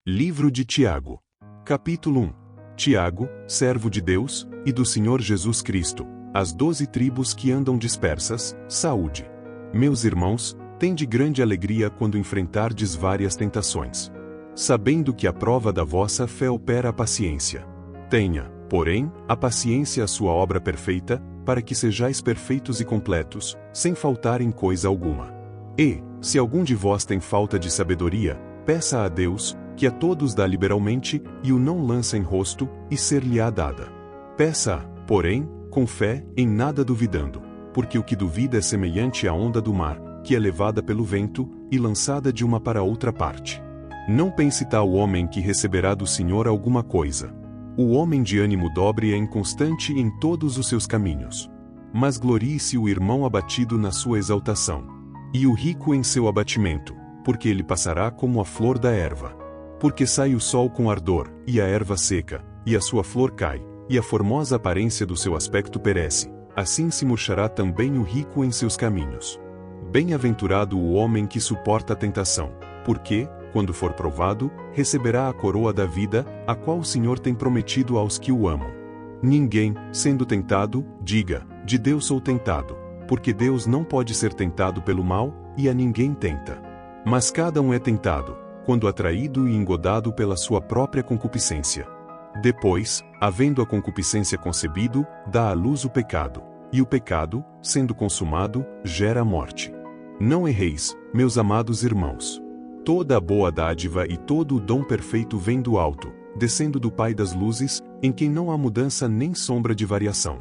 Livro de Tiago. Capítulo 1. Tiago, servo de Deus, e do Senhor Jesus Cristo, as 12 tribos que andam dispersas, saúde. Meus irmãos, tende grande alegria quando enfrentardes várias tentações, sabendo que a prova da vossa fé opera a paciência. Tenha, porém, a paciência a sua obra perfeita, para que sejais perfeitos e completos, sem faltar em coisa alguma. E, se algum de vós tem falta de sabedoria, peça a Deus, que a todos dá liberalmente, e o não lança em rosto, e ser-lhe-á dada. Peça-a, porém, com fé, em nada duvidando, porque o que duvida é semelhante à onda do mar, que é levada pelo vento, e lançada de uma para outra parte. Não pense tal homem que receberá do Senhor alguma coisa. O homem de ânimo dobre é inconstante em todos os seus caminhos. Mas glorie-se o irmão abatido na sua exaltação, e o rico em seu abatimento, porque ele passará como a flor da erva. Porque sai o sol com ardor, e a erva seca, e a sua flor cai, e a formosa aparência do seu aspecto perece, assim se murchará também o rico em seus caminhos. Bem-aventurado o homem que suporta a tentação, porque, quando for provado, receberá a coroa da vida, a qual o Senhor tem prometido aos que o amam. Ninguém, sendo tentado, diga, de Deus sou tentado, porque Deus não pode ser tentado pelo mal, e a ninguém tenta. Mas cada um é tentado, quando atraído e engodado pela sua própria concupiscência. Depois, havendo a concupiscência concebido, dá à luz o pecado, e o pecado, sendo consumado, gera a morte. Não erreis, meus amados irmãos. Toda a boa dádiva e todo o dom perfeito vem do alto, descendo do Pai das luzes, em quem não há mudança nem sombra de variação.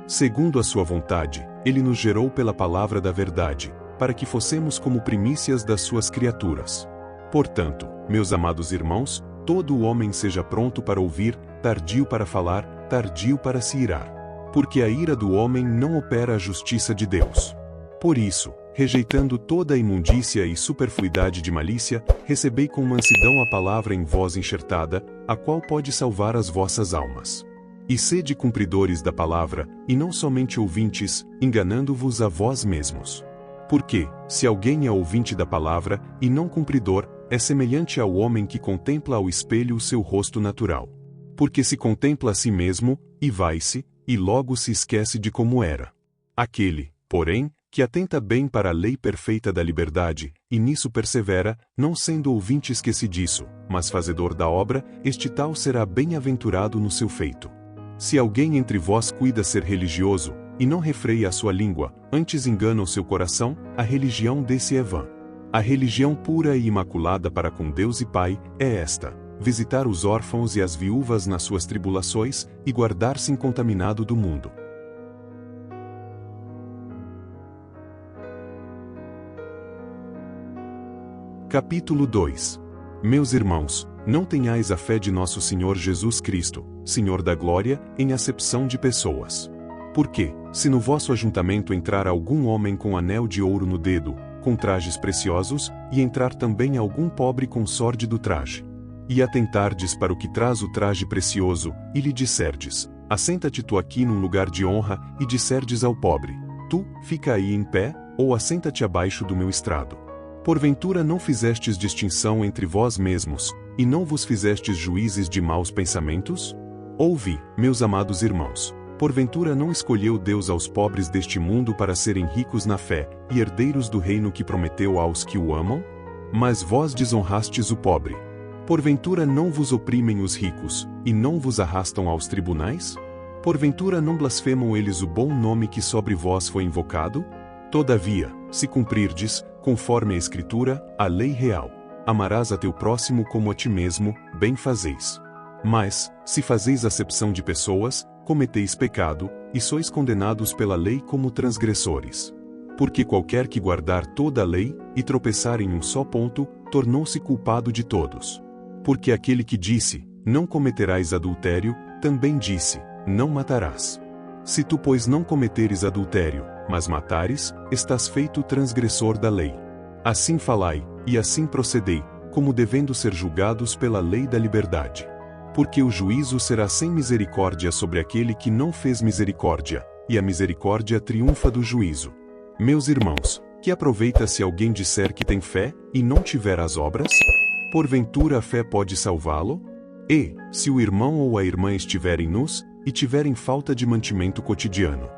Segundo a sua vontade, ele nos gerou pela palavra da verdade, para que fossemos como primícias das suas criaturas. Portanto, meus amados irmãos, todo o homem seja pronto para ouvir, tardio para falar, tardio para se irar. Porque a ira do homem não opera a justiça de Deus. Por isso, rejeitando toda a imundícia e superfluidade de malícia, recebei com mansidão a palavra em vós enxertada, a qual pode salvar as vossas almas. E sede cumpridores da palavra, e não somente ouvintes, enganando-vos a vós mesmos. Porque, se alguém é ouvinte da palavra, e não cumpridor, é semelhante ao homem que contempla ao espelho o seu rosto natural. Porque se contempla a si mesmo, e vai-se, e logo se esquece de como era. Aquele, porém, que atenta bem para a lei perfeita da liberdade, e nisso persevera, não sendo ouvinte esquecidiço, mas fazedor da obra, este tal será bem-aventurado no seu feito. Se alguém entre vós cuida ser religioso, e não refreia a sua língua, antes engana o seu coração, a religião desse é vã. A religião pura e imaculada para com Deus e Pai, é esta: visitar os órfãos e as viúvas nas suas tribulações, e guardar-se incontaminado do mundo. Capítulo 2. Meus irmãos, não tenhais a fé de nosso Senhor Jesus Cristo, Senhor da glória, em acepção de pessoas. Porque, se no vosso ajuntamento entrar algum homem com anel de ouro no dedo, com trajes preciosos, e entrar também algum pobre com sórdido traje, e atentardes para o que traz o traje precioso, e lhe disserdes, assenta-te tu aqui num lugar de honra, e disserdes ao pobre, tu, fica aí em pé, ou assenta-te abaixo do meu estrado. Porventura não fizestes distinção entre vós mesmos, e não vos fizestes juízes de maus pensamentos? Ouvi, meus amados irmãos. Porventura não escolheu Deus aos pobres deste mundo para serem ricos na fé, e herdeiros do reino que prometeu aos que o amam? Mas vós desonrastes o pobre. Porventura não vos oprimem os ricos, e não vos arrastam aos tribunais? Porventura não blasfemam eles o bom nome que sobre vós foi invocado? Todavia, se cumprirdes, conforme a Escritura, a lei real, amarás a teu próximo como a ti mesmo, bem fazeis. Mas, se fazeis acepção de pessoas, cometeis pecado, e sois condenados pela lei como transgressores. Porque qualquer que guardar toda a lei, e tropeçar em um só ponto, tornou-se culpado de todos. Porque aquele que disse, não cometerás adultério, também disse, não matarás. Se tu, pois, não cometeres adultério, mas matares, estás feito transgressor da lei. Assim falai, e assim procedei, como devendo ser julgados pela lei da liberdade. Porque o juízo será sem misericórdia sobre aquele que não fez misericórdia, e a misericórdia triunfa do juízo. Meus irmãos, que aproveita se alguém disser que tem fé, e não tiver as obras? Porventura a fé pode salvá-lo? E, se o irmão ou a irmã estiverem nus, e tiverem falta de mantimento cotidiano,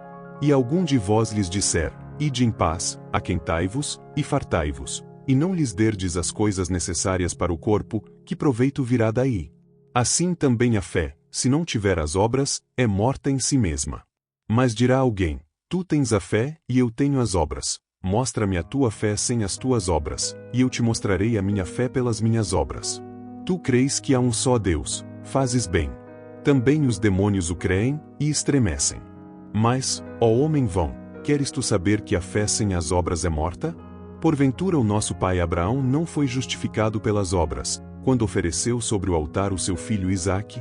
e algum de vós lhes disser, ide em paz, aquentai-vos, e fartai-vos, e não lhes derdes as coisas necessárias para o corpo, que proveito virá daí? Assim também a fé, se não tiver as obras, é morta em si mesma. Mas dirá alguém, tu tens a fé, e eu tenho as obras. Mostra-me a tua fé sem as tuas obras, e eu te mostrarei a minha fé pelas minhas obras. Tu crês que há um só Deus, fazes bem. Também os demônios o creem, e estremecem. Mas, ó homem vão, queres tu saber que a fé sem as obras é morta? Porventura o nosso pai Abraão não foi justificado pelas obras, quando ofereceu sobre o altar o seu filho Isaque?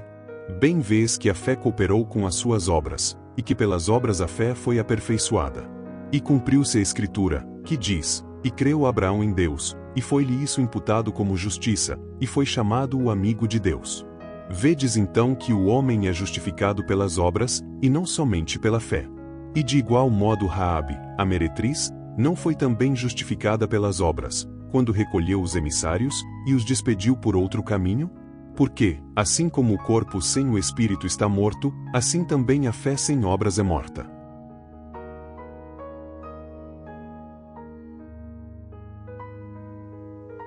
Bem vês que a fé cooperou com as suas obras, e que pelas obras a fé foi aperfeiçoada. E cumpriu-se a Escritura, que diz, e creu Abraão em Deus, e foi-lhe isso imputado como justiça, e foi chamado o amigo de Deus. Vedes então que o homem é justificado pelas obras, e não somente pela fé. E de igual modo Raabe, a meretriz, não foi também justificada pelas obras, quando recolheu os emissários, e os despediu por outro caminho? Porque, assim como o corpo sem o espírito está morto, assim também a fé sem obras é morta.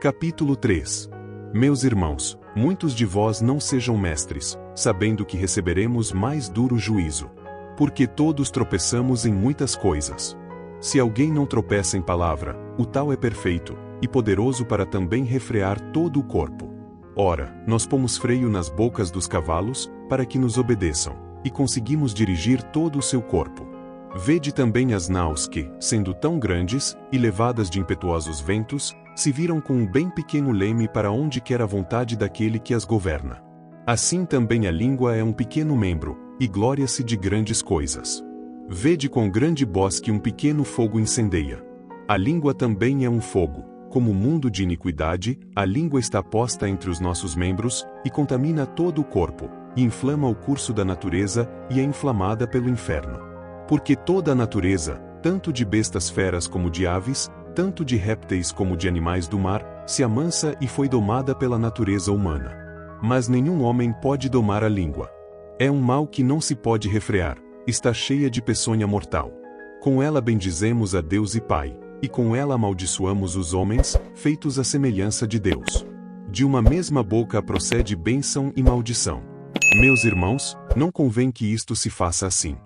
Capítulo 3. Meus irmãos, muitos de vós não sejam mestres, sabendo que receberemos mais duro juízo. Porque todos tropeçamos em muitas coisas. Se alguém não tropeça em palavra, o tal é perfeito, e poderoso para também refrear todo o corpo. Ora, nós pomos freio nas bocas dos cavalos, para que nos obedeçam, e conseguimos dirigir todo o seu corpo. Vede também as naus que, sendo tão grandes, e levadas de impetuosos ventos, se viram com um bem pequeno leme para onde quer a vontade daquele que as governa. Assim também a língua é um pequeno membro, e glória-se de grandes coisas. Vede com grande bosque um pequeno fogo incendeia. A língua também é um fogo. Como mundo de iniquidade, a língua está posta entre os nossos membros, e contamina todo o corpo, e inflama o curso da natureza, e é inflamada pelo inferno. Porque toda a natureza, tanto de bestas feras como de aves, tanto de répteis como de animais do mar, se amansa e foi domada pela natureza humana. Mas nenhum homem pode domar a língua. É um mal que não se pode refrear, está cheia de peçonha mortal. Com ela bendizemos a Deus e Pai, e com ela amaldiçoamos os homens, feitos à semelhança de Deus. De uma mesma boca procede bênção e maldição. Meus irmãos, não convém que isto se faça assim.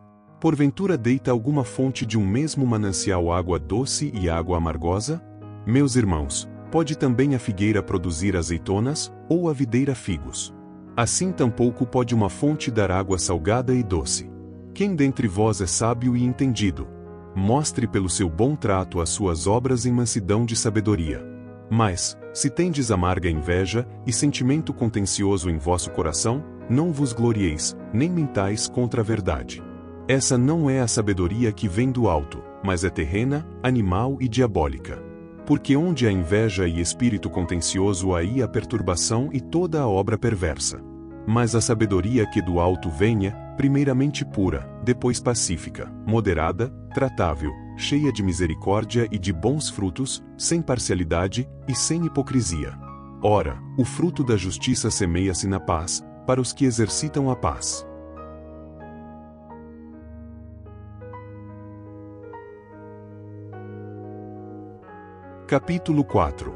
Porventura deita alguma fonte de um mesmo manancial água doce e água amargosa? Meus irmãos, pode também a figueira produzir azeitonas, ou a videira figos? Assim tampouco pode uma fonte dar água salgada e doce. Quem dentre vós é sábio e entendido? Mostre pelo seu bom trato as suas obras em mansidão de sabedoria. Mas, se tendes amarga inveja, e sentimento contencioso em vosso coração, não vos glorieis, nem mintais contra a verdade. Essa não é a sabedoria que vem do alto, mas é terrena, animal e diabólica. Porque onde há inveja e espírito contencioso aí há perturbação e toda a obra perversa. Mas a sabedoria que do alto venha, primeiramente pura, depois pacífica, moderada, tratável, cheia de misericórdia e de bons frutos, sem parcialidade e sem hipocrisia. Ora, o fruto da justiça semeia-se na paz, para os que exercitam a paz. Capítulo 4.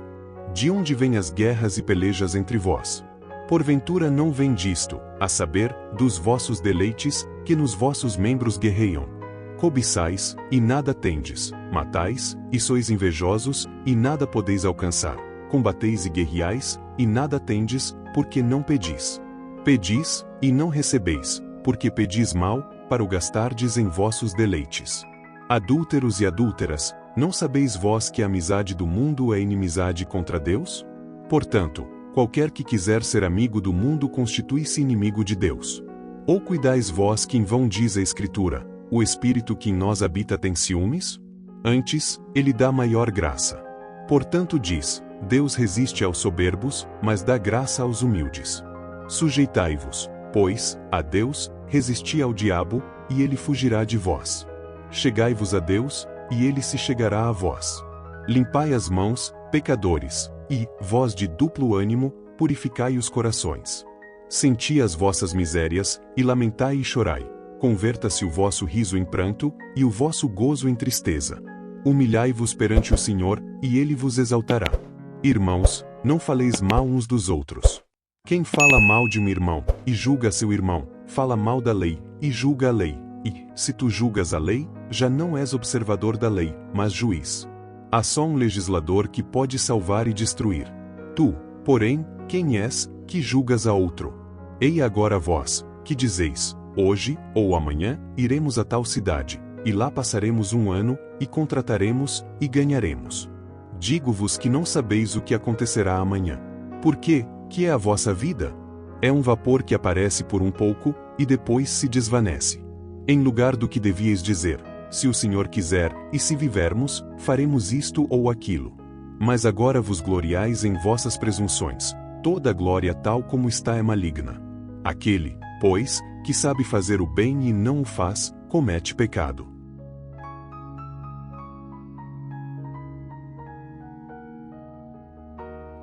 De onde vêm as guerras e pelejas entre vós? Porventura não vem disto, a saber, dos vossos deleites, que nos vossos membros guerreiam. Cobiçais, e nada tendes, matais, e sois invejosos, e nada podeis alcançar. Combateis e guerreais, e nada tendes, porque não pedis. Pedis, e não recebeis, porque pedis mal, para o gastardes em vossos deleites. Adúlteros e adúlteras, não sabeis vós que a amizade do mundo é inimizade contra Deus? Portanto, qualquer que quiser ser amigo do mundo constitui-se inimigo de Deus. Ou cuidais vós que em vão diz a Escritura, o Espírito que em nós habita tem ciúmes? Antes, ele dá maior graça. Portanto diz, Deus resiste aos soberbos, mas dá graça aos humildes. Sujeitai-vos, pois, a Deus, resisti ao diabo, e ele fugirá de vós. Chegai-vos a Deus, e ele se chegará a vós. Limpai as mãos, pecadores, E, vós de duplo ânimo, purificai os corações. Senti as vossas misérias, e lamentai e chorai. Converta-se o vosso riso em pranto, e o vosso gozo em tristeza. Humilhai-vos perante o Senhor, e Ele vos exaltará. Irmãos, não faleis mal uns dos outros. Quem fala mal de um irmão, e julga seu irmão, fala mal da lei, e julga a lei. E, se tu julgas a lei, já não és observador da lei, mas juiz. Há só um legislador que pode salvar e destruir. Tu, porém, quem és, que julgas a outro? Ei agora vós, que dizeis, hoje, ou amanhã, iremos a tal cidade, e lá passaremos um ano, e contrataremos, e ganharemos. Digo-vos que não sabeis o que acontecerá amanhã. Por quê? Que é a vossa vida? É um vapor que aparece por um pouco, e depois se desvanece. Em lugar do que devíeis dizer, se o Senhor quiser, e se vivermos, faremos isto ou aquilo. Mas agora vos gloriais em vossas presunções. Toda glória tal como está é maligna. Aquele, pois, que sabe fazer o bem e não o faz, comete pecado.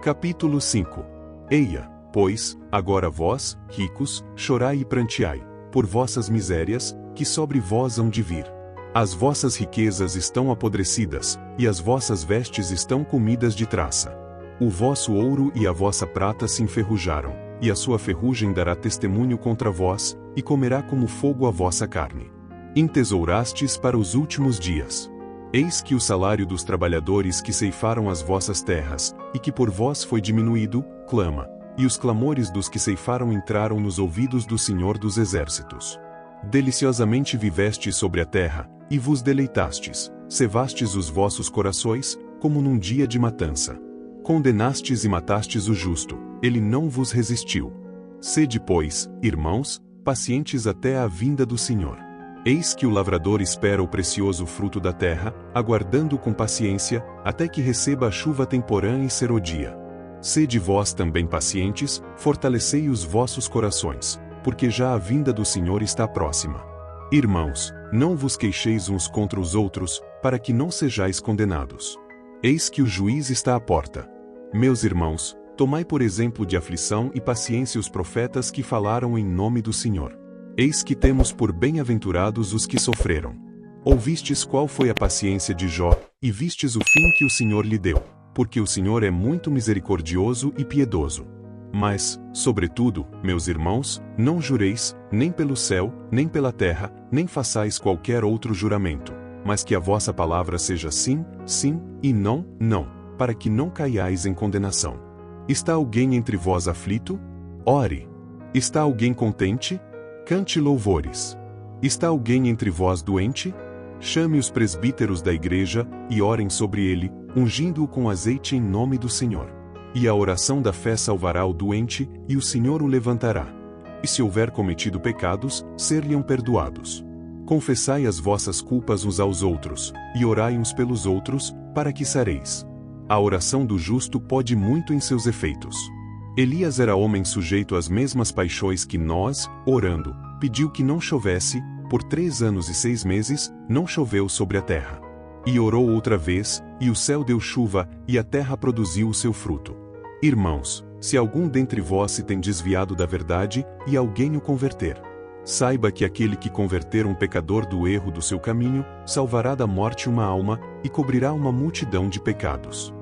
Capítulo 5. Eia, pois, agora vós, ricos, chorai e pranteai, por vossas misérias, que sobre vós hão de vir. As vossas riquezas estão apodrecidas, e as vossas vestes estão comidas de traça. O vosso ouro e a vossa prata se enferrujaram, e a sua ferrugem dará testemunho contra vós, e comerá como fogo a vossa carne. Entesourastes para os últimos dias. Eis que o salário dos trabalhadores que ceifaram as vossas terras, e que por vós foi diminuído, clama, e os clamores dos que ceifaram entraram nos ouvidos do Senhor dos Exércitos. Deliciosamente vivestes sobre a terra, e vos deleitastes, cevastes os vossos corações, como num dia de matança. Condenastes e matastes o justo, ele não vos resistiu. Sede, pois, irmãos, pacientes até a vinda do Senhor. Eis que o lavrador espera o precioso fruto da terra, aguardando com paciência, até que receba a chuva temporã e serodia. Sede vós também pacientes, fortalecei os vossos corações, porque já a vinda do Senhor está próxima. Irmãos, não vos queixeis uns contra os outros, para que não sejais condenados. Eis que o juiz está à porta. Meus irmãos, tomai por exemplo de aflição e paciência os profetas que falaram em nome do Senhor. Eis que temos por bem-aventurados os que sofreram. Ouvistes qual foi a paciência de Jó, e vistes o fim que o Senhor lhe deu, porque o Senhor é muito misericordioso e piedoso. Mas, sobretudo, meus irmãos, não jureis, nem pelo céu, nem pela terra, nem façais qualquer outro juramento, mas que a vossa palavra seja sim, sim, e não, não, para que não caiais em condenação. Está alguém entre vós aflito? Ore. Está alguém contente? Cante louvores. Está alguém entre vós doente? Chame os presbíteros da igreja, e orem sobre ele, ungindo-o com azeite em nome do Senhor. E a oração da fé salvará o doente, e o Senhor o levantará. E se houver cometido pecados, ser-lhe-ão perdoados. Confessai as vossas culpas uns aos outros, e orai uns pelos outros, para que sareis. A oração do justo pode muito em seus efeitos. Elias era homem sujeito às mesmas paixões que nós, orando, pediu que não chovesse, por 3 anos e 6 meses, não choveu sobre a terra. E orou outra vez, e o céu deu chuva, e a terra produziu o seu fruto. Irmãos, se algum dentre vós se tem desviado da verdade, e alguém o converter, saiba que aquele que converter um pecador do erro do seu caminho, salvará da morte uma alma, e cobrirá uma multidão de pecados.